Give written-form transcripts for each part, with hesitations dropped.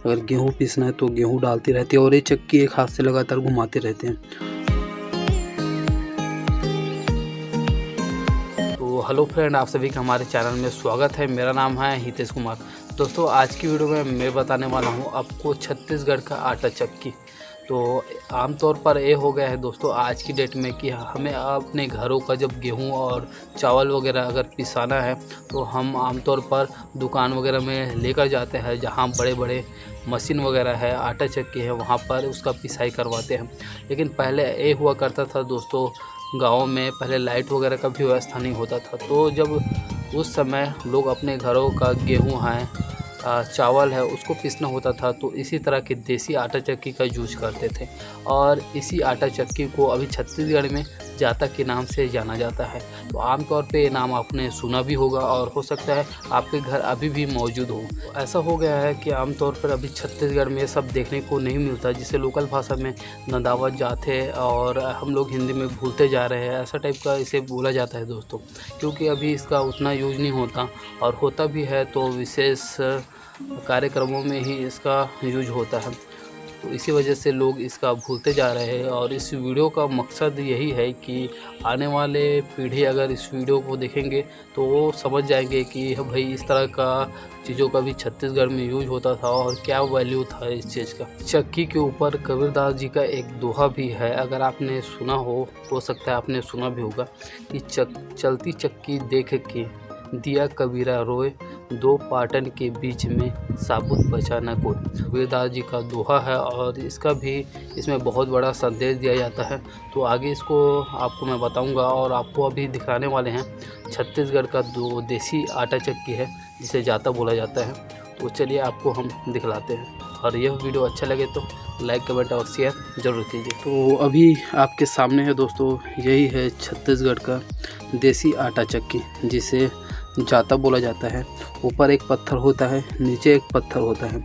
अगर गेहूँ पीसना है तो गेहूँ डालती रहती है और ये चक्की एक हाथ से लगातार घुमाते रहते हैं। तो हेलो फ्रेंड, आप सभी का हमारे चैनल में स्वागत है। मेरा नाम है हितेश कुमार। दोस्तों, आज की वीडियो में मैं बताने वाला हूं आपको छत्तीसगढ़ का आटा चक्की। तो आमतौर पर ये हो गया है दोस्तों आज की डेट में कि हमें अपने घरों का जब गेहूं और चावल वगैरह अगर पिसाना है तो हम आमतौर पर दुकान वगैरह में लेकर जाते हैं, जहां बड़े बड़े मशीन वगैरह है, आटा चक्की है, वहां पर उसका पिसाई करवाते हैं। लेकिन पहले ये हुआ करता था दोस्तों, गाँव में पहले लाइट वगैरह का भी व्यवस्था नहीं होता था। तो जब उस समय लोग अपने घरों का गेहूं है, चावल है, उसको पीसना होता था तो इसी तरह के देसी आटा चक्की का यूज करते थे। और इसी आटा चक्की को अभी छत्तीसगढ़ में जाता के नाम से जाना जाता है। तो आमतौर पे ये नाम आपने सुना भी होगा और हो सकता है आपके घर अभी भी मौजूद हो। ऐसा हो गया है कि आमतौर पर अभी छत्तीसगढ़ में ये सब देखने को नहीं मिलता, जिसे लोकल भाषा में नदावत जाते और हम लोग हिंदी में भूलते जा रहे हैं, ऐसा टाइप का इसे बोला जाता है दोस्तों। क्योंकि अभी इसका उतना यूज नहीं होता, और होता भी है तो विशेष कार्यक्रमों में ही इसका यूज होता है। तो इसी वजह से लोग इसका भूलते जा रहे हैं। और इस वीडियो का मकसद यही है कि आने वाले पीढ़ी अगर इस वीडियो को देखेंगे तो वो समझ जाएंगे कि भाई इस तरह का चीज़ों का भी छत्तीसगढ़ में यूज होता था और क्या वैल्यू था इस चीज़ का। चक्की के ऊपर कबीरदास जी का एक दोहा भी है, अगर आपने सुना हो सकता है आपने सुना भी होगा कि चलती चक्की देख के दिया कबीरा रोए, दो पाटन के बीच में साबुत बचा न कोई। कबीरदास जी का दोहा है और इसका भी इसमें बहुत बड़ा संदेश दिया जाता है। तो आगे इसको आपको मैं बताऊंगा और आपको अभी दिखाने वाले हैं छत्तीसगढ़ का दो देसी आटा चक्की है जिसे जाता बोला जाता है। तो चलिए आपको हम दिखलाते हैं, और यह वीडियो अच्छा लगे तो लाइक कमेंट और शेयर ज़रूर कीजिए। तो अभी आपके सामने है दोस्तों, यही है छत्तीसगढ़ का देसी आटा चक्की जिसे जाता बोला जाता है। ऊपर एक पत्थर होता है, नीचे एक पत्थर होता है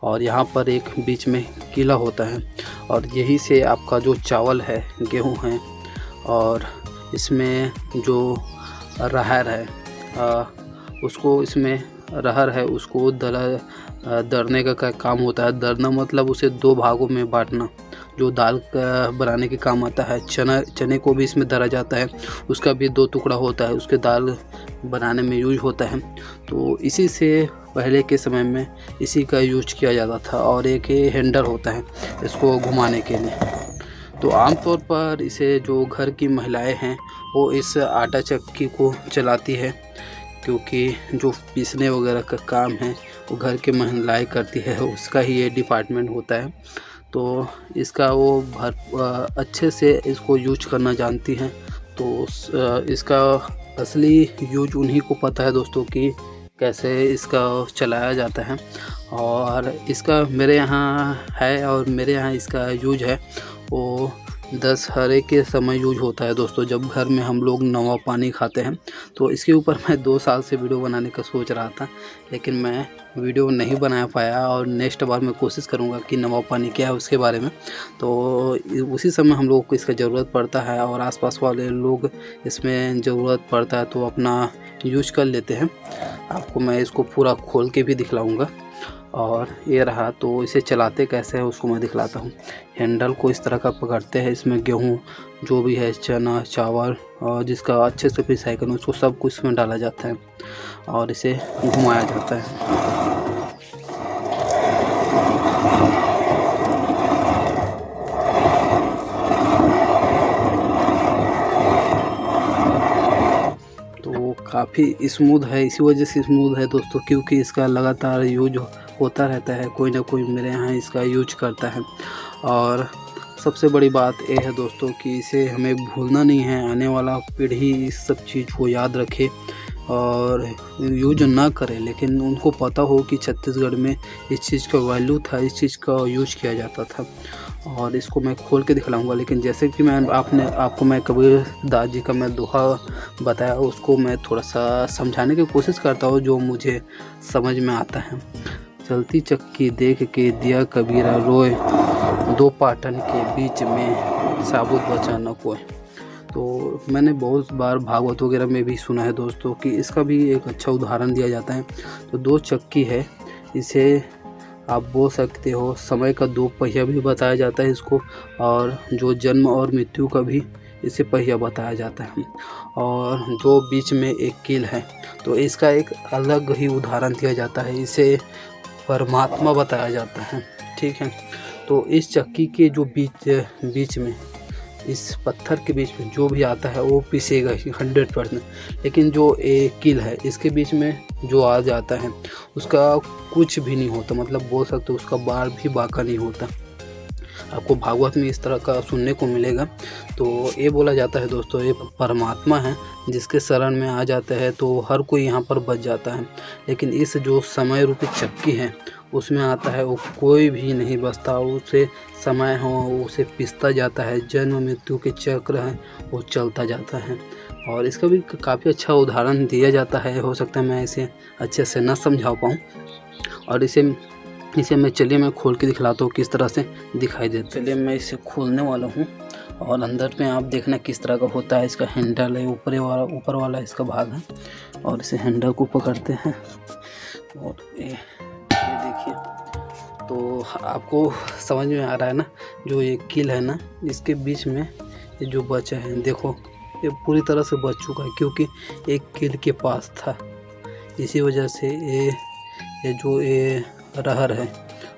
और यहाँ पर एक बीच में किला होता है। और यही से आपका जो चावल है, गेहूँ है, और इसमें जो रहर है उसको इसमें रहर है उसको दरने का काम होता है। दरना मतलब उसे दो भागों में बांटना, जो दाल का बनाने के काम आता है। चने को भी इसमें दरा जाता है, उसका भी दो टुकड़ा होता है, उसके दाल बनाने में यूज होता है। तो इसी से पहले के समय में इसी का यूज किया जाता था। और एक हैंडल होता है इसको घुमाने के लिए। तो आमतौर पर इसे जो घर की महिलाएं हैं वो इस आटा चक्की को चलाती है, क्योंकि जो पीसने वगैरह का काम है वो घर के महिलाएं करती है, उसका ही ये डिपार्टमेंट होता है। तो इसका वो अच्छे से इसको यूज करना जानती हैं। तो इसका असली यूज उन्हीं को पता है दोस्तों कि कैसे इसका चलाया जाता है। और इसका मेरे यहाँ है, और मेरे यहाँ इसका यूज है वो दशहरे के समय यूज होता है दोस्तों, जब घर में हम लोग नवा पानी खाते हैं। तो इसके ऊपर मैं 2 साल से वीडियो बनाने का सोच रहा था, लेकिन मैं वीडियो नहीं बना पाया। और नेक्स्ट बार मैं कोशिश करूंगा कि नवा पानी क्या है उसके बारे में। तो उसी समय हम लोगों को इसका ज़रूरत पड़ता है और आसपास वाले लोग इसमें ज़रूरत पड़ता है तो अपना यूज कर लेते हैं। आपको मैं इसको पूरा खोल के भी दिखलाऊँगा। और ये रहा, तो इसे चलाते कैसे है उसको मैं दिखलाता हूँ। हैंडल को इस तरह का पकड़ते हैं, इसमें गेहूँ जो भी है, चना, चावल, और जिसका अच्छे से पिसाई करूँ उसको सब कुछ इसमें डाला जाता है और इसे घुमाया जाता है। तो काफ़ी स्मूथ है, इसी वजह से स्मूथ है दोस्तों क्योंकि इसका लगातार यूज होता रहता है, कोई ना कोई मेरे यहाँ इसका यूज करता है। और सबसे बड़ी बात यह है दोस्तों कि इसे हमें भूलना नहीं है, आने वाला पीढ़ी इस सब चीज़ को याद रखे और यूज ना करे, लेकिन उनको पता हो कि छत्तीसगढ़ में इस चीज़ का वैल्यू था, इस चीज़ का यूज किया जाता था। और इसको मैं खोल के दिखलाऊंगा, लेकिन जैसे कि आपको मैं कबीरदास जी का मैं दोहा बताया, उसको मैं थोड़ा सा समझाने की कोशिश करता हूँ जो मुझे समझ में आता है। चलती चक्की देख के दिया कबीरा रोए, दो पाटन के बीच में साबुत बचा न कोई। तो मैंने बहुत बार भागवत वगैरह में भी सुना है दोस्तों कि इसका भी एक अच्छा उदाहरण दिया जाता है। तो दो चक्की है, इसे आप बोल सकते हो समय का 2 पहिया भी बताया जाता है इसको, और जो जन्म और मृत्यु का भी इसे पहिया बताया जाता है। और जो बीच में एक कील है तो इसका एक अलग ही उदाहरण दिया जाता है, इसे परमात्मा बताया जाता है। ठीक है, तो इस चक्की के जो बीच में, इस पत्थर के बीच में जो भी आता है वो पिसेगा ही 100%। लेकिन जो एक कील है इसके बीच में जो आ जाता है उसका कुछ भी नहीं होता, मतलब बोल सकते हो उसका बाल भी बांका नहीं होता। आपको भागवत में इस तरह का सुनने को मिलेगा। तो ये बोला जाता है दोस्तों, ये परमात्मा है जिसके शरण में आ जाता है तो हर कोई यहाँ पर बच जाता है। लेकिन इस जो समय रूपी चक्की है उसमें आता है वो कोई भी नहीं बचता, उसे समय हो उसे पिसता जाता है, जन्म मृत्यु के चक्र हैं वो चलता जाता है। और इसका भी काफ़ी अच्छा उदाहरण दिया जाता है। हो सकता है मैं इसे अच्छे से न समझा पाऊँ, और इसे चलिए मैं खोल के दिखलाता हूँ किस तरह से दिखाई देता है। चलिए मैं इसे खोलने वाला हूँ, और अंदर में आप देखना किस तरह का होता है। इसका हैंडल है, ऊपर वाला इसका भाग है, और इसे हैंडल को पकड़ते हैं और ये देखिए। तो आपको समझ में आ रहा है ना, जो ये कील है ना इसके बीच में ये जो बचा है, देखो ये पूरी तरह से बच चुका है क्योंकि एक कील के पास था। इसी वजह से ये जो रहर है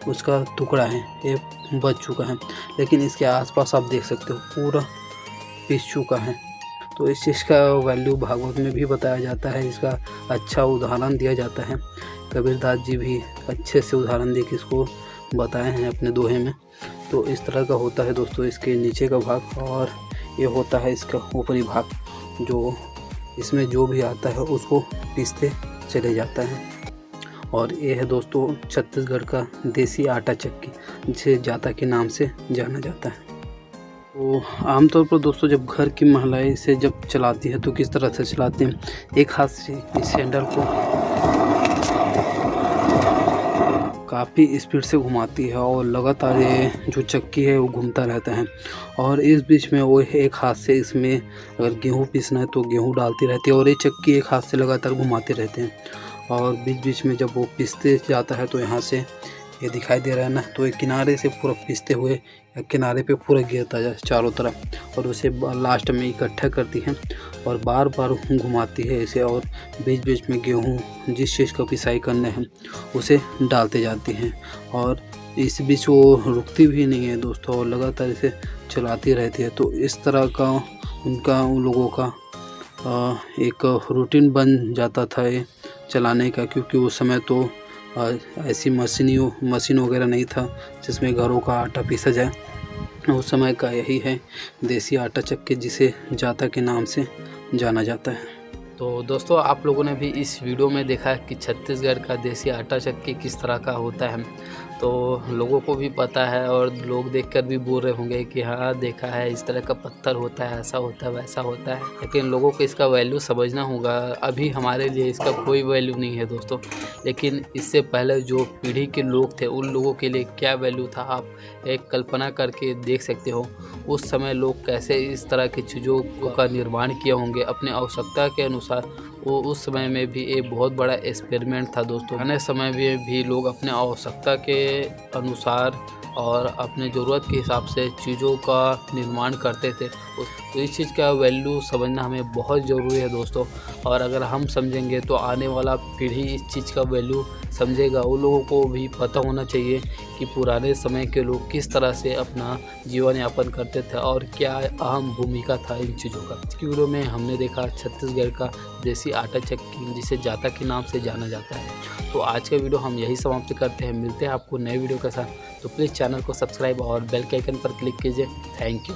उसका टुकड़ा है ये बच चुका है। लेकिन इसके आसपास आप देख सकते हो पूरा पिस चुका है। तो इस चीज़ का वैल्यू भागवत में भी बताया जाता है, इसका अच्छा उदाहरण दिया जाता है। कबीरदास जी भी अच्छे से उदाहरण दे के इसको बताए हैं अपने दोहे में। तो इस तरह का होता है दोस्तों इसके नीचे का भाग, और ये होता है इसका ऊपरी भाग, जो इसमें जो भी आता है उसको पीसते चले जाता है। और ये है दोस्तों छत्तीसगढ़ का देसी आटा चक्की, जिसे जाता के नाम से जाना जाता है। तो आमतौर पर दोस्तों जब घर की महिलाएं इसे जब चलाती है तो किस तरह से चलाती हैं, एक हाथ से इस हैंडल को काफ़ी स्पीड से घुमाती है और लगातार ये जो चक्की है वो घूमता रहता है। और इस बीच में वो एक हाथ से इसमें अगर गेहूँ पीसना है तो गेहूँ डालती रहती है, और ये चक्की एक हाथ से लगातार घुमाते रहते हैं। और बीच बीच में जब वो पीसते जाता है तो यहाँ से ये दिखाई दे रहा है ना, तो एक किनारे से पूरा पीसते हुए किनारे पे पूरा गिरता है चारों तरफ, और उसे लास्ट में इकट्ठा करती है और बार बार घुमाती है इसे, और बीच बीच में गेहूँ जिस चीज़ का पिसाई करना है उसे डालते जाती हैं। और इस बीच वो रुकती भी नहीं है दोस्तों, और लगातार इसे चलाती रहती है। तो इस तरह का उन लोगों का एक रूटीन बन जाता था ये चलाने का, क्योंकि उस समय तो ऐसी मशीन वगैरह नहीं था जिसमें घरों का आटा पीसा जाए। उस समय का यही है देसी आटा चक्की, जिसे जाता के नाम से जाना जाता है। तो दोस्तों आप लोगों ने भी इस वीडियो में देखा कि छत्तीसगढ़ का देसी आटा चक्की किस तरह का होता है। तो लोगों को भी पता है, और लोग देखकर भी बोल रहे होंगे कि हाँ देखा है, इस तरह का पत्थर होता है, ऐसा होता है, वैसा होता है। लेकिन लोगों को इसका वैल्यू समझना होगा। अभी हमारे लिए इसका कोई वैल्यू नहीं है दोस्तों, लेकिन इससे पहले जो पीढ़ी के लोग थे उन लोगों के लिए क्या वैल्यू था, आप एक कल्पना करके देख सकते हो। उस समय लोग कैसे इस तरह की चीज़ों का निर्माण किए होंगे अपने आवश्यकता के अनुसार। वो उस समय में भी एक बहुत बड़ा एक्सपेरिमेंट था दोस्तों। आने समय में भी लोग अपने आवश्यकता के अनुसार और अपने ज़रूरत के हिसाब से चीज़ों का निर्माण करते थे। तो इस चीज़ का वैल्यू समझना हमें बहुत ज़रूरी है दोस्तों। और अगर हम समझेंगे तो आने वाला पीढ़ी इस चीज़ का वैल्यू समझेगा। उन लोगों को भी पता होना चाहिए कि पुराने समय के लोग किस तरह से अपना जीवन यापन करते थे और क्या अहम भूमिका था इन चीज़ों का। इस वीडियो में हमने देखा छत्तीसगढ़ का देसी आटा चक्की, जिसे जाता के नाम से जाना जाता है। तो आज का वीडियो हम यही समाप्त करते हैं। मिलते हैं आपको नए वीडियो के साथ। तो प्लीज़ चैनल को सब्सक्राइब और बेल के आइकन पर क्लिक कीजिए। Thank you.